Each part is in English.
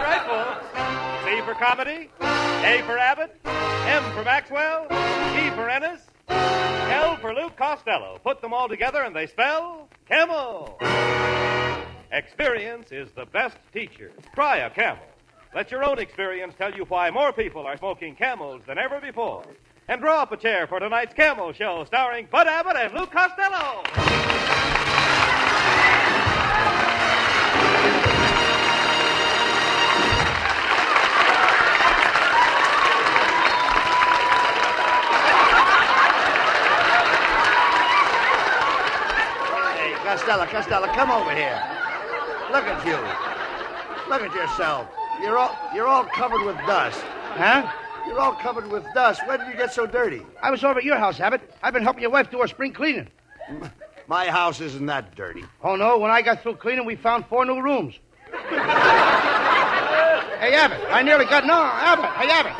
right, folks. C for comedy, A for Abbott, M for Maxwell, E for Ennis, L for Luke Costello. Put them all together and they spell Camel. Experience is the best teacher. Try a Camel. Let your own experience tell you why more people are smoking Camels than ever before. And draw up a chair for tonight's Camel Show starring Bud Abbott and Luke Costello. Hey, Costello, come over here. Look at you. Look at yourself. You're all covered with dust. Huh? You're all covered with dust. When did you get so dirty? I was over at your house, Abbott. I've been helping your wife do her spring cleaning. My house isn't that dirty. Oh, no? When I got through cleaning, we found 4 new rooms. Hey, Abbott, I nearly got... No, Abbott. Hey, Abbott.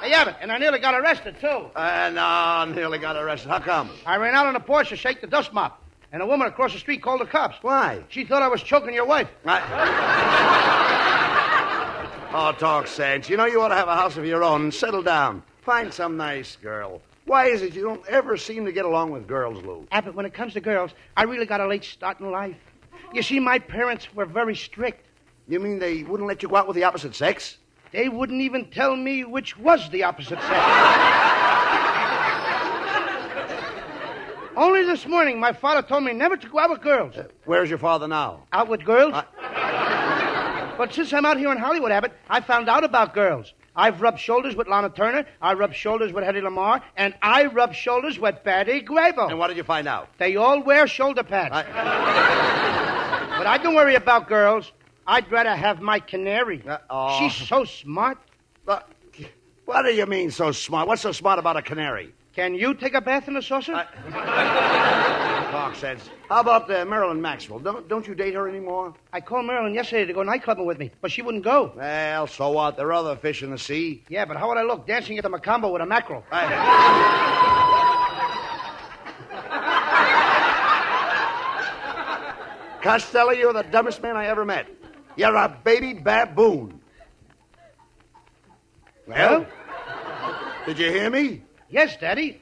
Hey, Abbott, and I nearly got arrested, too. No, nearly got arrested. How come? I ran out on the porch to shake the dust mop, and a woman across the street called the cops. Why? She thought I was choking your wife. Oh, talk sense. You know you ought to have a house of your own and settle down. Find some nice girl. Why is it you don't ever seem to get along with girls, Lou? Abbott, when it comes to girls, I really got a late start in life. You see, my parents were very strict. You mean they wouldn't let you go out with the opposite sex? They wouldn't even tell me which was the opposite sex. Only this morning, my father told me never to go out with girls. Where's your father now? Out with girls? But since I'm out here in Hollywood, Abbott, I found out about girls. I've rubbed shoulders with Lana Turner, I rubbed shoulders with Hedy Lamarr, and I rubbed shoulders with Betty Grable. And what did you find out? They all wear shoulder pads. But I don't worry about girls. I'd rather have my canary. She's so smart. What do you mean so smart? What's so smart about a canary? Can you take a bath in a saucer? Talk sense. How about Marilyn Maxwell? Don't you date her anymore? I called Marilyn yesterday to go nightclubbing with me, but she wouldn't go. Well, so what? There are other fish in the sea. Yeah, but how would I look dancing at the Macambo with a mackerel? Costello, you're the dumbest man I ever met. You're a baby baboon. Well? Did you hear me? Yes, Daddy.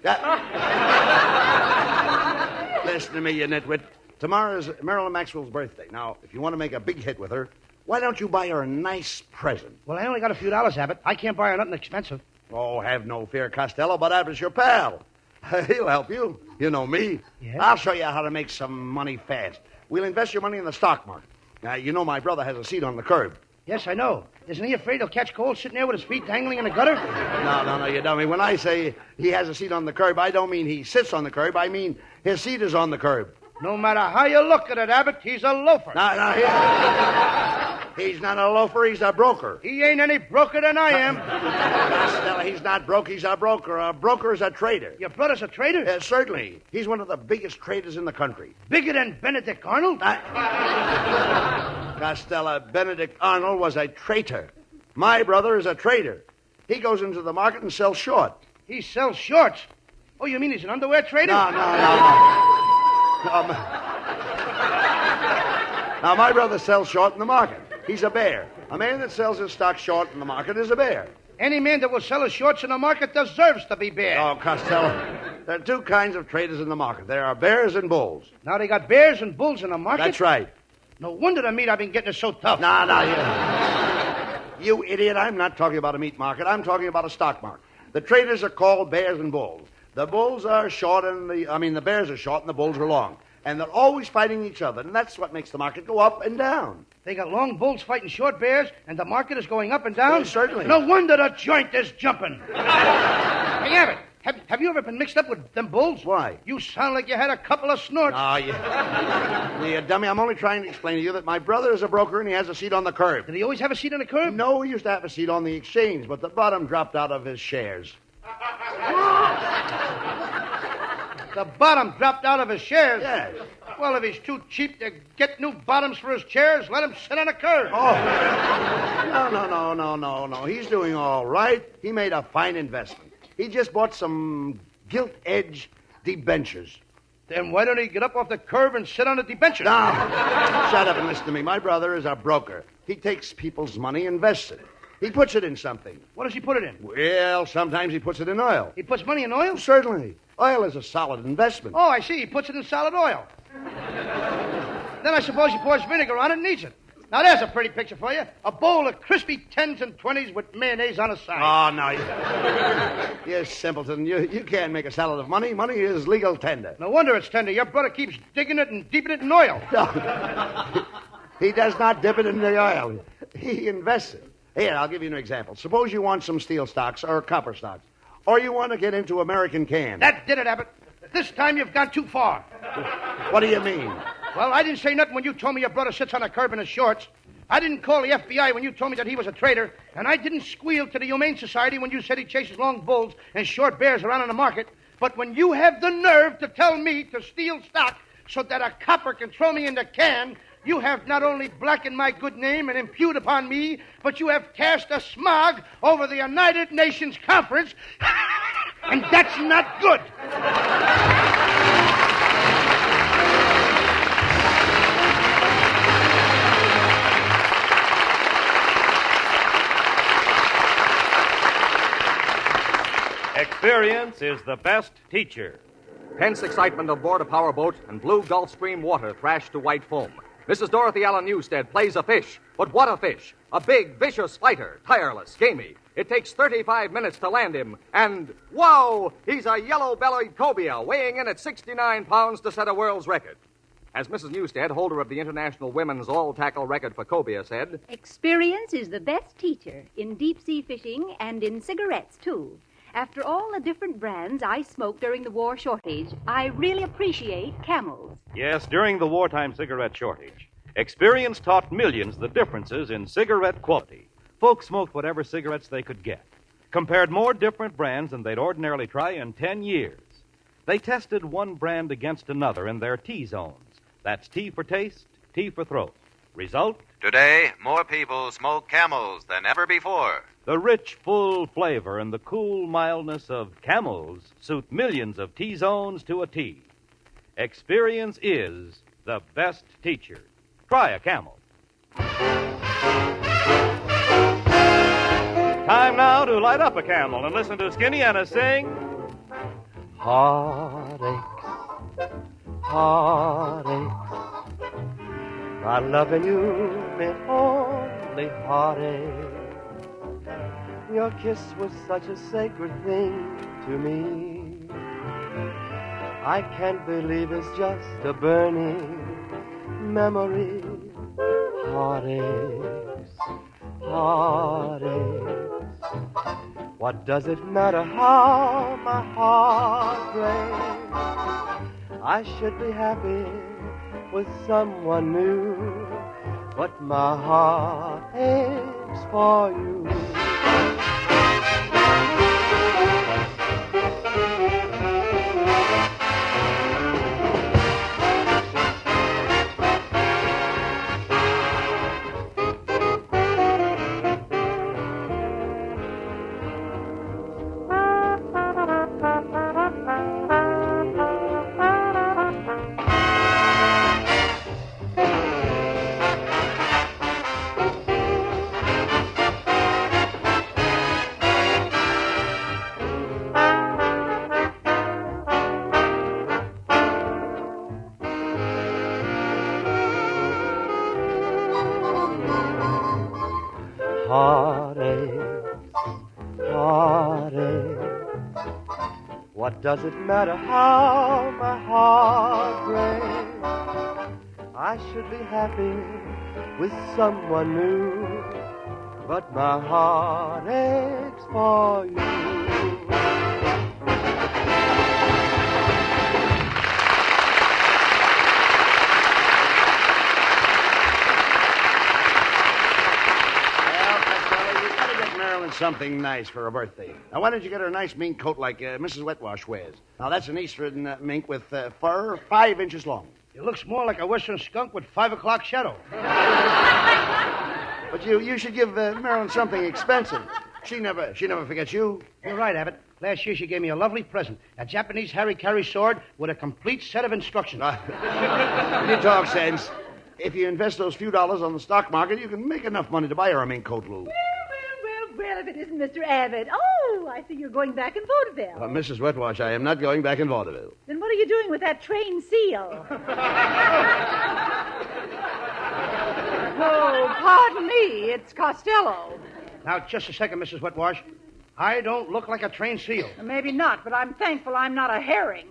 Listen to me, you nitwit. Tomorrow is Marilyn Maxwell's birthday. Now, if you want to make a big hit with her, why don't you buy her a nice present? Well, I only got a few dollars, Abbott. I can't buy her nothing expensive. Oh, have no fear, Costello, but Abbott's your pal. He'll help you. You know me. Yeah? I'll show you how to make some money fast. We'll invest your money in the stock market. Now, you know my brother has a seat on the curb. Yes, I know. Isn't he afraid he'll catch cold sitting there with his feet dangling in the gutter? No, you dummy. When I say he has a seat on the curb, I don't mean he sits on the curb. I mean his seat is on the curb. No matter how you look at it, Abbott, he's a loafer. No, he's not a loafer. He's a broker. He ain't any broker than I am. Costello, he's not broke. He's a broker. A broker is a trader. Your brother's a trader? Certainly. He's one of the biggest traders in the country. Bigger than Benedict Arnold? Costello, Benedict Arnold was a traitor. My brother is a trader. He goes into the market and sells short. He sells shorts. Oh, you mean he's an underwear trader? No. Now, my brother sells short in the market. He's a bear. A man that sells his stock short in the market is a bear. Any man that will sell his shorts in the market deserves to be bear. Oh, Costello, there are 2 kinds of traders in the market. There are bears and bulls. Now they got bears and bulls in the market? That's right. No wonder the meat I've been getting is so tough. You idiot, I'm not talking about a meat market. I'm talking about a stock market. The traders are called bears and bulls. The bulls are short and the bears are short and the bulls are long. And they're always fighting each other, and that's what makes the market go up and down. They got long bulls fighting short bears, and the market is going up and down? Yes, certainly. No wonder the joint is jumping. Hey, Abbott, have you ever been mixed up with them bulls? Why? You sound like you had a couple of snorts. Oh, you dummy, I'm only trying to explain to you that my brother is a broker and he has a seat on the curb. Did he always have a seat on the curb? No, he used to have a seat on the exchange, but the bottom dropped out of his shares. The bottom dropped out of his shares? Yes. Well, if he's too cheap to get new bottoms for his chairs, let him sit on the curb. Oh. No. He's doing all right. He made a fine investment. He just bought some gilt-edge debentures. Then why don't he get up off the curb and sit on the debenture? No. Shut up and listen to me. My brother is a broker. He takes people's money, invests it. He puts it in something. What does he put it in? Well, sometimes he puts it in oil. He puts money in oil? Certainly. Oil is a solid investment. Oh, I see. He puts it in solid oil. Then I suppose he pours vinegar on it and eats it. Now, there's a pretty picture for you. A bowl of crispy 10s and 20s with mayonnaise on the side. Oh, no. You simpleton. You can't make a salad of money. Money is legal tender. No wonder it's tender. Your brother keeps digging it and deeping it in oil. No. He does not dip it in the oil. He invests it. Here, I'll give you an example. Suppose you want some steel stocks or copper stocks, or you want to get into American cans. That did it, Abbott. This time you've gone too far. What do you mean? Well, I didn't say nothing when you told me your brother sits on a curb in his shorts. I didn't call the FBI when you told me that he was a traitor. And I didn't squeal to the Humane Society when you said he chases long bulls and short bears around in the market. But when you have the nerve to tell me to steal stock so that a copper can throw me in the can, you have not only blackened my good name and impugned upon me, but you have cast a smog over the United Nations Conference, and that's not good. Experience is the best teacher. Tense excitement aboard a powerboat and blue Gulf Stream water thrashed to white foam. Mrs. Dorothy Allen Newstead plays a fish. But what a fish! A big, vicious fighter, tireless, gamey. It takes 35 minutes to land him. And, whoa! He's a yellow-bellied cobia weighing in at 69 pounds to set a world's record. As Mrs. Newstead, holder of the International Women's All-Tackle record for cobia, said, Experience is the best teacher in deep-sea fishing and in cigarettes, too. After all the different brands I smoked during the war shortage, I really appreciate Camels. Yes, during the wartime cigarette shortage, experience taught millions the differences in cigarette quality. Folks smoked whatever cigarettes they could get, compared more different brands than they'd ordinarily try in 10 years. They tested one brand against another in their T-zones. That's T for taste, T for throat. Result? Today, more people smoke Camels than ever before. The rich, full flavor and the cool mildness of Camels suit millions of T-zones to a T. Experience is the best teacher. Try a Camel. Time now to light up a Camel and listen to Skinny Anna sing... Heartaches, heartaches, not loving you meant only heartache. Your kiss was such a sacred thing to me. I can't believe it's just a burning memory. Heartaches, heartaches, what does it matter how my heart breaks? I should be happy with someone new, but my heart aches for you. Heartaches, heartaches, what does it matter how my heart breaks? I should be happy with someone new, but my heart aches for you. Something nice for her birthday. Now, why don't you get her a nice mink coat like Mrs. Wetwash wears? Now, that's an eastern mink with fur 5 inches long. It looks more like a western skunk with 5 o'clock shadow. But you should give Marilyn something expensive. She never forgets you. You're right, Abbott. Last year she gave me a lovely present, a Japanese Harry-Carry sword with a complete set of instructions. You talk sense. If you invest those few dollars on the stock market, you can make enough money to buy her a mink coat, Lou. Well, if it isn't Mr. Abbott. Oh, I see you're going back in vaudeville. Mrs. Wetwash, I am not going back in vaudeville. Then what are you doing with that trained seal? Oh, pardon me. It's Costello. Now, just a second, Mrs. Wetwash. I don't look like a trained seal. Maybe not, but I'm thankful I'm not a herring.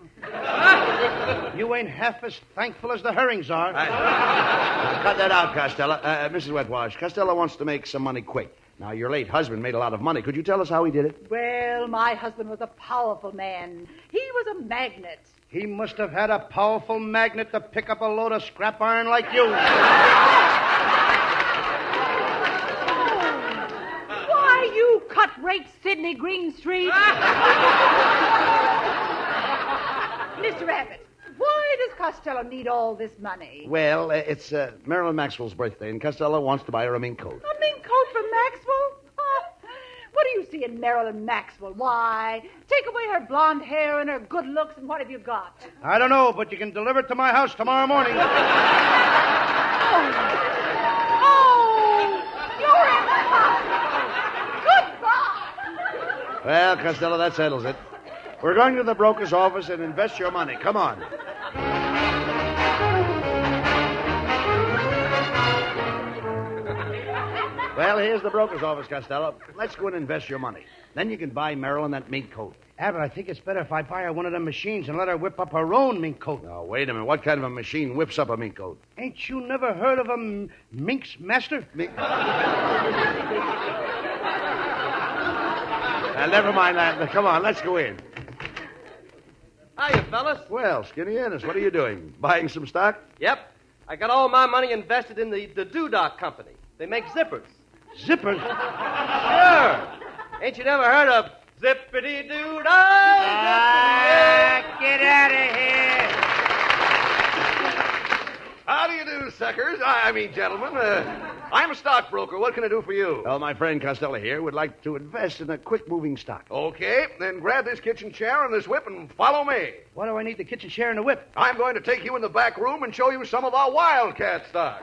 You ain't half as thankful as the herrings are. Cut that out, Costello. Mrs. Wetwash, Costello wants to make some money quick. Now, your late husband made a lot of money. Could you tell us how he did it? Well, my husband was a powerful man. He was a magnet. He must have had a powerful magnet to pick up a load of scrap iron like you. Why, you cut-rate Sidney Greenstreet. Mr. Abbott, why does Costello need all this money? Well, it's Marilyn Maxwell's birthday, and Costello wants to buy her a mink coat. A mink coat for Maxwell? Oh, what do you see in Marilyn Maxwell? Why, take away her blonde hair and her good looks, and what have you got? I don't know, but you can deliver it to my house tomorrow morning. You're impossible. Goodbye. Well, Costello, that settles it. We're going to the broker's office and invest your money. Come on. Well, here's the broker's office, Costello. Let's go and invest your money. Then you can buy Marilyn that mink coat. Abbott, I think it's better if I buy her one of them machines and let her whip up her own mink coat. Now, wait a minute. What kind of a machine whips up a mink coat? Ain't you never heard of a Minx Master? Never mind that. Come on, let's go in. Hiya, fellas. Well, Skinny Ennis, what are you doing? Buying some stock? Yep. I got all my money invested in the Doodah Company. They make zippers. Zippers? Sure. Ain't you never heard of zippity-doo-dah? Get out of here. How do you do, suckers? I mean, gentlemen. I'm a stockbroker. What can I do for you? Well, my friend Costello here would like to invest in a quick-moving stock. Okay, then grab this kitchen chair and this whip and follow me. Why do I need the kitchen chair and the whip? I'm going to take you in the back room and show you some of our wildcat stock.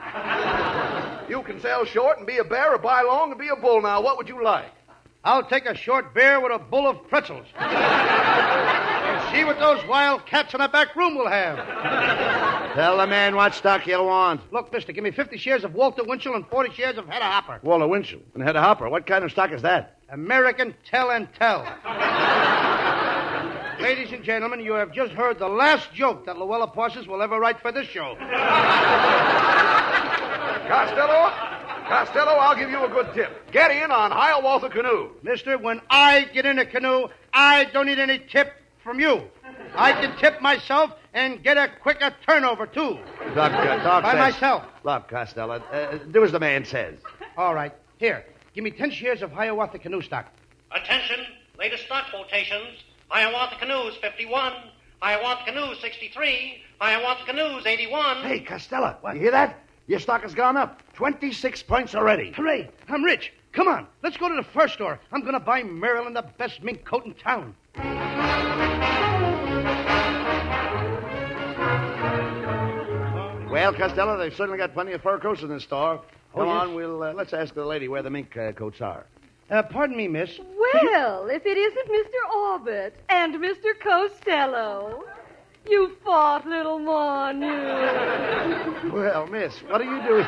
You can sell short and be a bear or buy long and be a bull. Now, what would you like? I'll take a short bear with a bowl of pretzels. And see what those wild cats in the back room will have. Tell the man what stock you want. Look, mister, give me 50 shares of Walter Winchell and 40 shares of Hedda Hopper. Walter Winchell and Hedda Hopper. What kind of stock is that? American Tell and Tell. Ladies and gentlemen, you have just heard the last joke that Luella Parsons will ever write for this show. Costello, I'll give you a good tip. Get in on Hiawatha Canoe. Mister, when I get in a canoe, I don't need any tip from you. I can tip myself and get a quicker turnover, too. Talk By sense. myself. Look, Costello, do as the man says. All right. Here, give me 10 shares of Hiawatha Canoe stock. Attention, latest stock quotations. Hiawatha Canoes 51, Hiawatha Canoes 63, Hiawatha Canoes 81. Hey, Costello, you hear that? Your stock has gone up 26 points already. Hooray! I'm rich. Come on, let's go to the first store. I'm going to buy Marilyn the best mink coat in town. Well, Costello, they've certainly got plenty of fur coats in this store. Come yes? on, let's ask the lady where the mink coats are. Pardon me, miss. Well, if it isn't Mr. Abbott and Mr. Costello. You fought, little mon, you. Well, miss, what are you doing?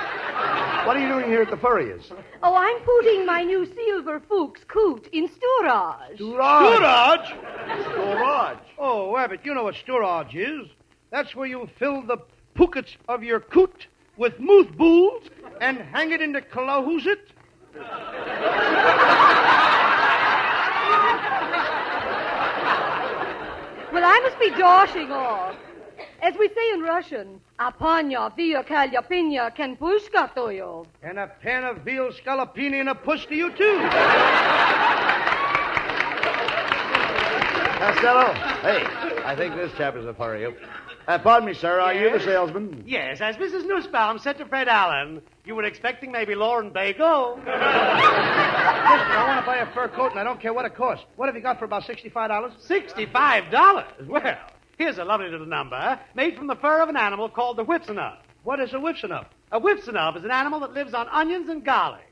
What are you doing here at the Furriers? Oh, I'm putting my new Silver Fuchs coot in storage. Storage? Storage? Oh, Abbott, you know what storage is. That's where you fill the pockets of your coot with mothballs and hang it in the closest. Well, I must be dashing off. As we say in Russian, apanya via kalyapina can pushka toyo. And a pan of veal scallopini and a push to you, too. Costello, hey, I think this chap is a Furrier. Pardon me, sir, are you the salesman? Yes, as Mrs. Nussbaum said to Fred Allen, you were expecting maybe Lauren Bagel. Listen, I want to buy a fur coat, and I don't care what it costs. What have you got for about $65? $65? Well, here's a lovely little number made from the fur of an animal called the whipsonub. What is a whipsonub? A whipsonub is an animal that lives on onions and garlic.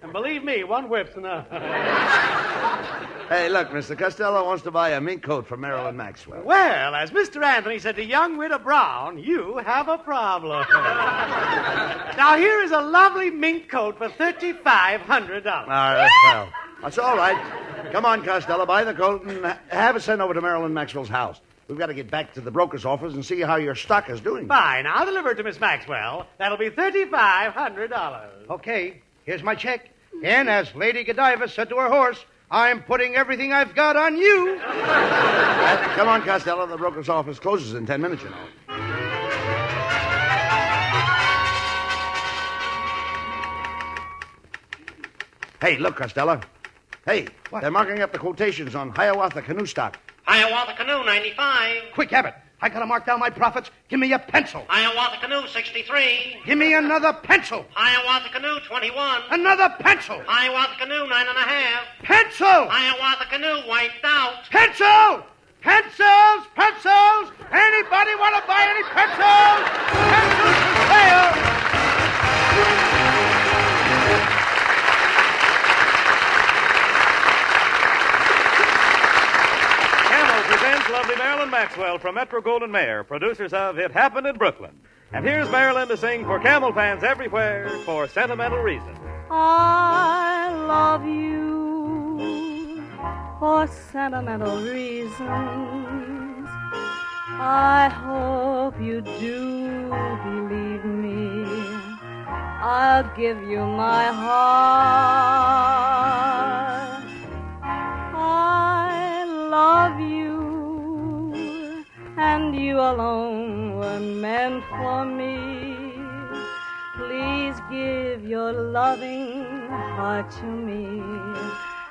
And believe me, one whipsonub. Hey, look, Mr. Costello wants to buy a mink coat from Marilyn Maxwell. Well, as Mr. Anthony said to young Widow Brown, you have a problem. Now, here is a lovely mink coat for $3,500. All right, well, that's all right. Come on, Costello, buy the coat and have it sent over to Marilyn Maxwell's house. We've got to get back to the broker's office and see how your stock is doing. Fine. I'll deliver it to Miss Maxwell. That'll be $3,500. Okay, here's my check. And as Lady Godiva said to her horse, I'm putting everything I've got on you. Come on, Costello. The broker's office closes in 10 minutes, you know. Hey, look, Costello. Hey, what? They're marking up the quotations on Hiawatha canoe stock. Hiawatha Canoe 95. Quick, Abbott. I got to mark down my profits. Give me a pencil. Hiawatha Canoe 63. Give me another pencil. Hiawatha Canoe 21. Another pencil. Hiawatha Canoe 9.5. Pencil. Hiawatha Canoe wiped out. Pencil. Pencils. Pencils. Anybody want to buy any pencils? Pencils for sale. Presents lovely Marilyn Maxwell from Metro-Goldwyn-Mayer, producers of It Happened in Brooklyn. And here's Marilyn to sing for camel fans everywhere for sentimental reasons. I love you for sentimental reasons. I hope you do believe me. I'll give you my heart. I love you, and you alone were meant for me. Please give your loving heart to me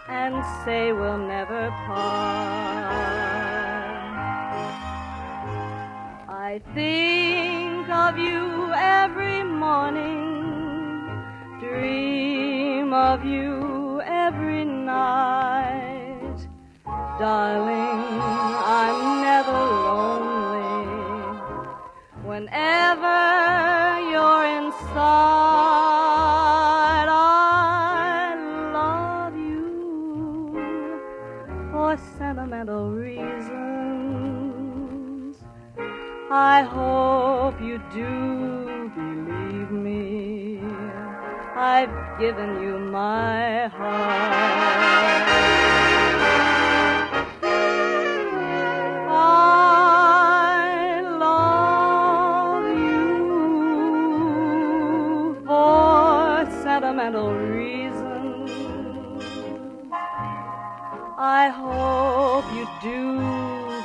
and say we'll never part. I think of you every morning, dream of you every night. Darling, I'm never lonely whenever you're inside. I love you for sentimental reasons. I hope you do believe me. I've given you my heart. I love you for sentimental reasons. I hope you do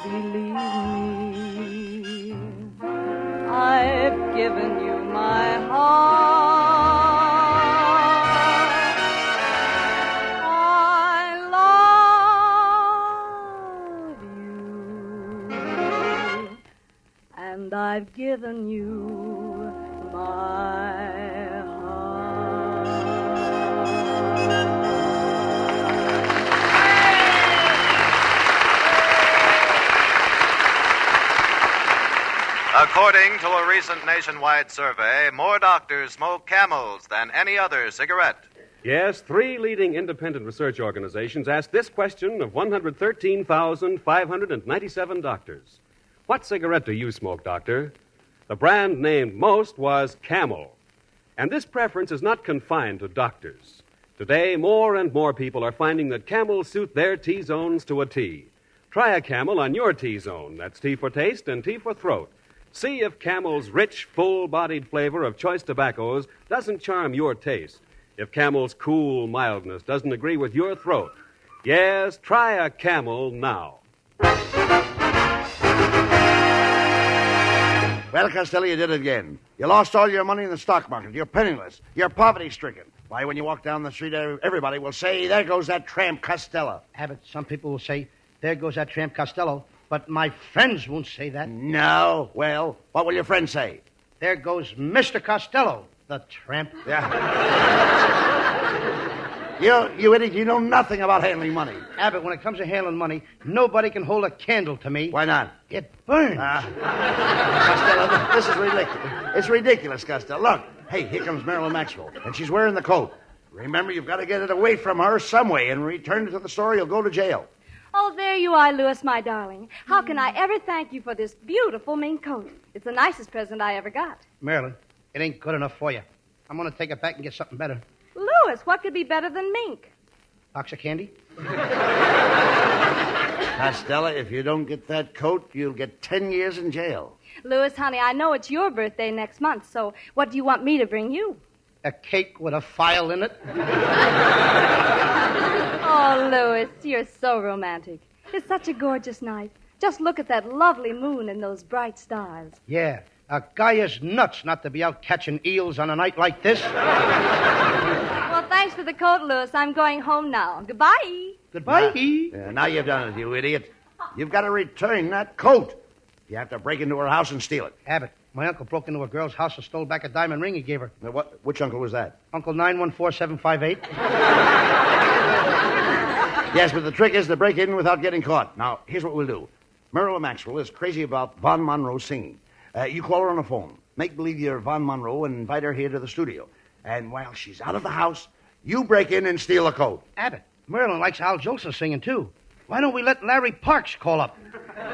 believe me. I've given you my heart. And I've given you my heart. According to a recent nationwide survey, more doctors smoke Camels than any other cigarette. Yes, 3 leading independent research organizations asked this question of 113,597 doctors. What cigarette do you smoke, Doctor? The brand named most was Camel. And this preference is not confined to doctors. Today, more and more people are finding that Camels suit their T-zones to a T. Try a Camel on your T-zone. That's T for taste and T for throat. See if Camel's rich, full-bodied flavor of choice tobaccos doesn't charm your taste. If Camel's cool mildness doesn't agree with your throat. Yes, try a Camel now. Well, Costello, you did it again. You lost all your money in the stock market. You're penniless. You're poverty-stricken. Why, when you walk down the street, everybody will say, there goes that tramp Costello. Abbott, some people will say, there goes that tramp Costello. But my friends won't say that. No? Well, what will your friends say? There goes Mr. Costello, the tramp. Yeah. You idiot, you know nothing about handling money. Abbott, when it comes to handling money, nobody can hold a candle to me. Why not? It burns. Costello, this is ridiculous. It's ridiculous, Costello. Look, hey, here comes Marilyn Maxwell, and she's wearing the coat. Remember, you've got to get it away from her some way and return it to the store. You'll go to jail. Oh, there you are, Louis, my darling. How can I ever thank you for this beautiful mink coat? It's the nicest present I ever got. Marilyn, it ain't good enough for you. I'm going to take it back and get something better. Louis, what could be better than mink? Box of candy? Costello, if you don't get that coat, you'll get 10 years in jail. Louis, honey, I know it's your birthday next month, so what do you want me to bring you? A cake with a file in it? Oh, Louis, you're so romantic. It's such a gorgeous night. Just look at that lovely moon and those bright stars. Yeah, a guy is nuts not to be out catching eels on a night like this. Well, thanks for the coat, Louis. I'm going home now. Goodbye. Goodbye. Now you've done it, you idiot. You've got to return that coat. You have to break into her house and steal it. Abbott, my uncle broke into a girl's house and stole back a diamond ring he gave her. Now, which uncle was that? Uncle 914758. Yes, but the trick is to break in without getting caught. Now, here's what we'll do. Marilyn Maxwell is crazy about Von Monroe singing. You call her on the phone. Make believe you're Von Monroe and invite her here to the studio. And while she's out of the house, you break in and steal the coat. Abbott, Marilyn likes Al Jolson singing, too. Why don't we let Larry Parks call up?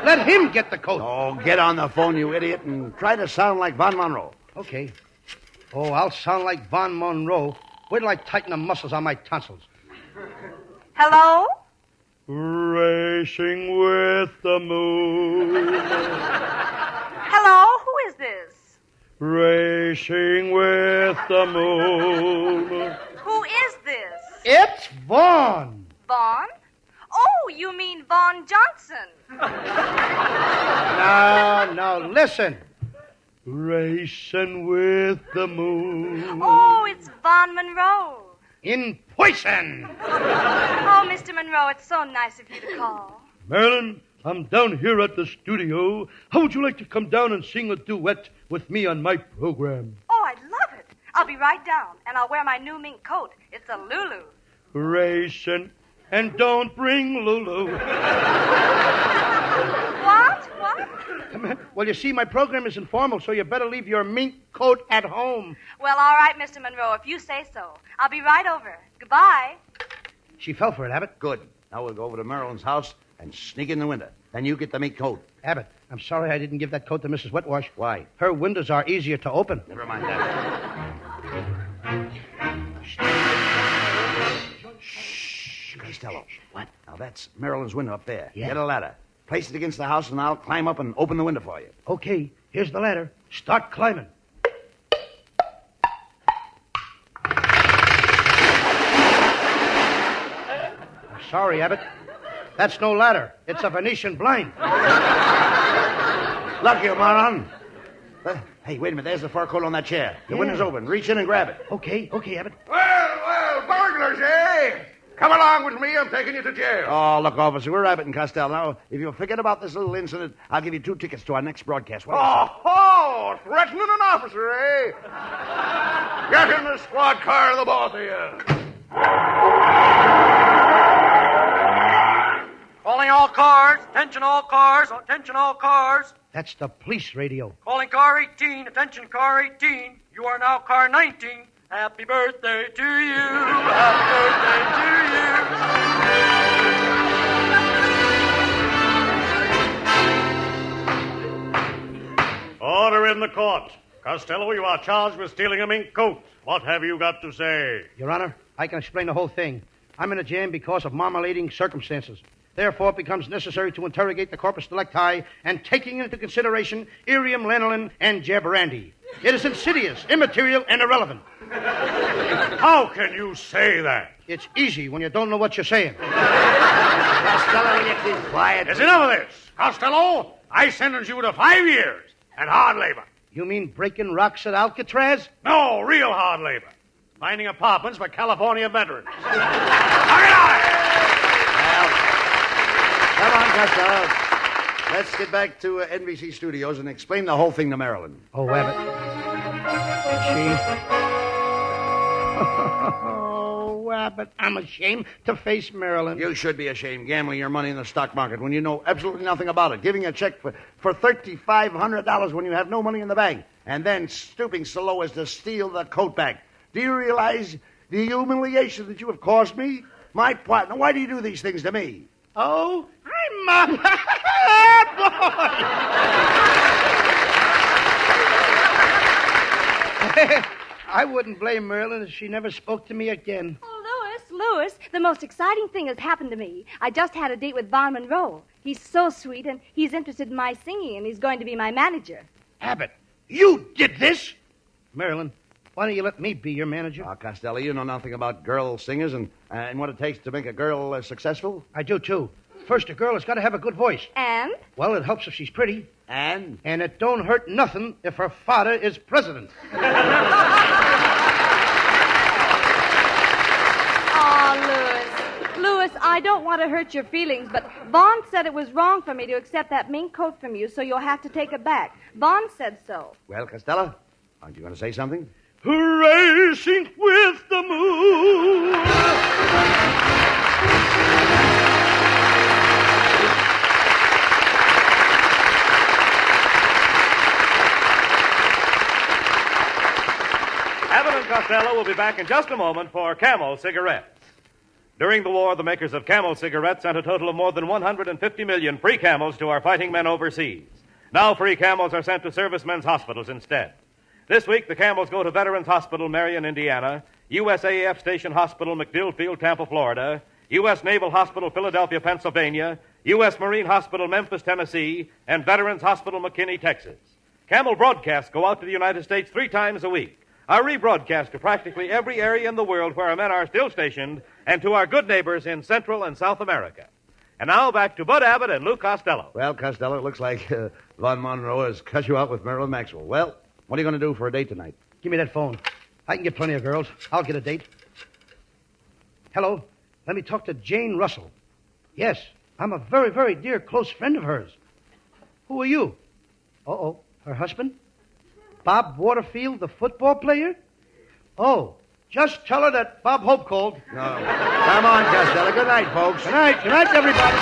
Let him get the coat. Oh, get on the phone, you idiot, and try to sound like Von Monroe. Okay. Oh, I'll sound like Von Monroe. Wait till I tighten the muscles on my tonsils. Hello? Racing with the moon. Hello? Who is this? Racing with the moon. Who is this? It's Vaughn. Vaughn? Oh, you mean Vaughn Johnson. No, listen. Racing with the moon. Oh, it's Vaughn Monroe. In poison. Oh, Mr. Monroe, it's so nice of you to call. Marilyn, I'm down here at the studio. How would you like to come down and sing a duet with me on my program? Oh, I'd love it. I'll be right down, and I'll wear my new mink coat. It's a Lulu. Racing, and don't bring Lulu. What? Well, you see, my program is informal, so you better leave your mink coat at home. Well, all right, Mr. Monroe, if you say so. I'll be right over. Goodbye. She fell for it, Abbott. Good. Now we'll go over to Marilyn's house and sneak in the window. Then you get the mink coat. Abbott, I'm sorry I didn't give that coat to Mrs. Wetwash. Why? Her windows are easier to open. Never mind that. Shh, Costello. What? Now that's Marilyn's window up there. Yeah. Get a ladder. Place it against the house, and I'll climb up and open the window for you. Okay, here's the ladder. Start climbing. I'm sorry, Abbott. That's no ladder. It's a Venetian blind. Look, you moron. Hey, wait a minute. There's the fur coat on that chair. The window's open. Reach in and grab it. Okay, Abbott. Well, burglars, eh? Come along with me. I'm taking you to jail. Oh, look, officer, we're Abbott and Costello. Now, if you'll forget about this little incident, I'll give you 2 tickets to our next broadcast. Oh, threatening an officer, eh? Get in the squad car, the both of you. Calling all cars. Attention all cars. Attention all cars. That's the police radio. Calling car 18. Attention car 18. You are now car 19. Happy birthday to you. Happy birthday to you. Order in the court. Costello, you are charged with stealing a mink coat. What have you got to say? Your Honor, I can explain the whole thing. I'm in a jam because of marmalading circumstances. Therefore, it becomes necessary to interrogate the corpus delicti and taking into consideration irium, lanolin, and jabrandi. It is insidious, immaterial, and irrelevant. How can you say that? It's easy when you don't know what you're saying. Costello, will you keep quiet? There's enough of this. Costello, I sentence you to 5 years and hard labor. You mean breaking rocks at Alcatraz? No, real hard labor. Finding apartments for California veterans. Knock it out! Come on, Costello. Let's get back to NBC Studios and explain the whole thing to Marilyn. Oh, Abbott. She... Oh, you, Abbott. I'm ashamed to face Marilyn. You should be ashamed gambling your money in the stock market when you know absolutely nothing about it. Giving a check for $3,500 when you have no money in the bank. And then stooping so low as to steal the coat back. Do you realize the humiliation that you have caused me? My partner, why do you do these things to me? Oh, I'm boy. I wouldn't blame Marilyn if she never spoke to me again. Oh, Louis, the most exciting thing has happened to me. I just had a date with Von Monroe. He's so sweet, and he's interested in my singing, and he's going to be my manager. Abbott, you did this? Marilyn, why don't you let me be your manager? Costello, you know nothing about girl singers and what it takes to make a girl successful? I do, too. First, a girl has got to have a good voice. And? Well, it helps if she's pretty. And? And it don't hurt nothing if her father is president. Louis, I don't want to hurt your feelings, but Vaughn said it was wrong for me to accept that mink coat from you, so you'll have to take it back. Vaughn said so. Well, Costello, aren't you going to say something? Racing with the moon. Abbott and Costello will be back in just a moment for Camel cigarettes. During the war, the makers of Camel cigarettes sent a total of more than 150 million free Camels to our fighting men overseas. Now free Camels are sent to servicemen's hospitals instead. This week, the Camels go to Veterans Hospital, Marion, Indiana, USAF Station Hospital, MacDill Field, Tampa, Florida, U.S. Naval Hospital, Philadelphia, Pennsylvania, U.S. Marine Hospital, Memphis, Tennessee, and Veterans Hospital, McKinney, Texas. Camel broadcasts go out to the United States 3 times a week. Are rebroadcast to practically every area in the world where our men are still stationed and to our good neighbors in Central and South America. And now back to Bud Abbott and Lou Costello. Well, Costello, it looks like Von Monroe has cut you out with Marilyn Maxwell. Well, what are you going to do for a date tonight? Give me that phone. I can get plenty of girls. I'll get a date. Hello. Let me talk to Jane Russell. Yes, I'm a very, very dear close friend of hers. Who are you? Uh-oh. Her husband? Bob Waterfield, the football player? Oh, just tell her that Bob Hope called. No. Come on, Costello. Good night, folks. Good night. Good night, everybody.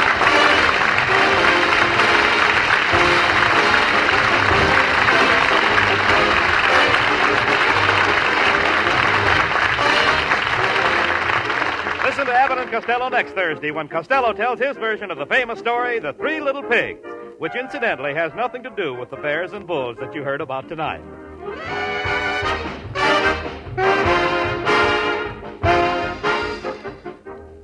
Listen to Abbott and Costello next Thursday when Costello tells his version of the famous story, The 3 Little Pigs, which incidentally has nothing to do with the bears and bulls that you heard about tonight.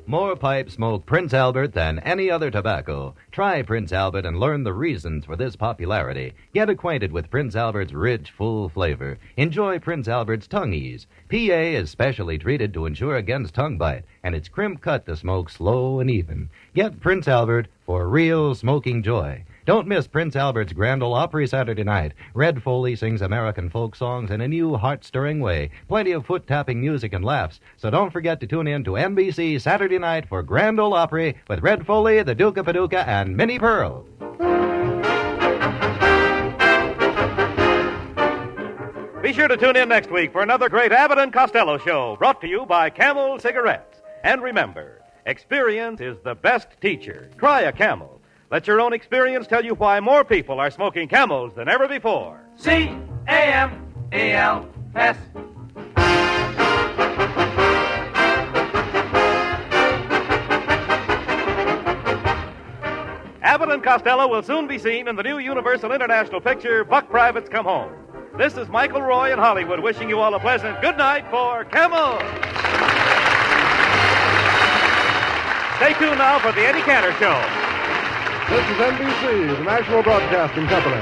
More pipes smoke Prince Albert than any other tobacco. Try Prince Albert and learn the reasons for this popularity. Get acquainted with Prince Albert's rich, full flavor. Enjoy Prince Albert's tongue ease. PA is specially treated to ensure against tongue bite, and it's crimp cut to smoke slow and even. Get Prince Albert for real smoking joy. Don't miss Prince Albert's Grand Ole Opry Saturday night. Red Foley sings American folk songs in a new, heart-stirring way. Plenty of foot-tapping music and laughs. So don't forget to tune in to NBC Saturday night for Grand Ole Opry with Red Foley, the Duke of Paducah, and Minnie Pearl. Be sure to tune in next week for another great Abbott and Costello show brought to you by Camel Cigarettes. And remember, experience is the best teacher. Try a Camel. Let your own experience tell you why more people are smoking Camels than ever before. C-A-M-E-L-S. Abbott and Costello will soon be seen in the new Universal International picture, Buck Privates Come Home. This is Michael Roy in Hollywood wishing you all a pleasant good night for Camel. Stay tuned now for the Eddie Cantor Show. This is NBC, the National Broadcasting Company.